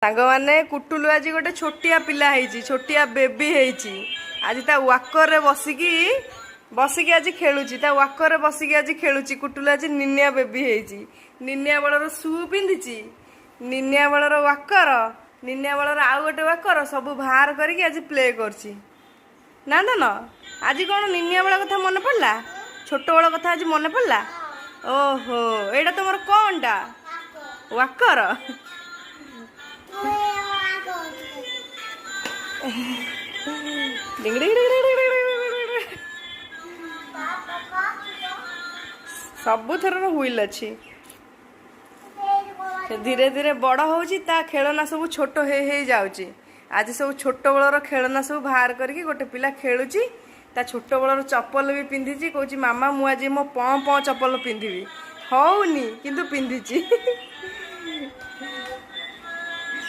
सांग माने कुटुलु आज गोटे छोटिया पिला है छोटिया बेबी है आज ता वाकर रे बसिकी बसिकी आज खेलुची ता वाकर रे बसिकी आज खेलुची कुटुलु आज निनिया बेबी है निनिया बलर सु पिंधिची निनिया बलर वाकर निनिया बलर आउ गोटे वाकर सब बाहर करके आज प्ले करची ना ना ना आज कौन निनिया बल कथा मन पड़ला छोट बल कथा आज मन पड़ला ओहो एटा तुम कौन टा वाकर सबुथर हुईल अच्छी धीरे धीरे बड़ होची ता खेलना सब छोट हे जाउची आज सब छोट बलर खेलना सब बाहर करके गोटे पिला खेलुची ता छोट बलर चप्पल भी पिंधिची कहूची मामा मु आज मो पं पं चप्पल पिंधिबी हौनी किंतु पिंधिची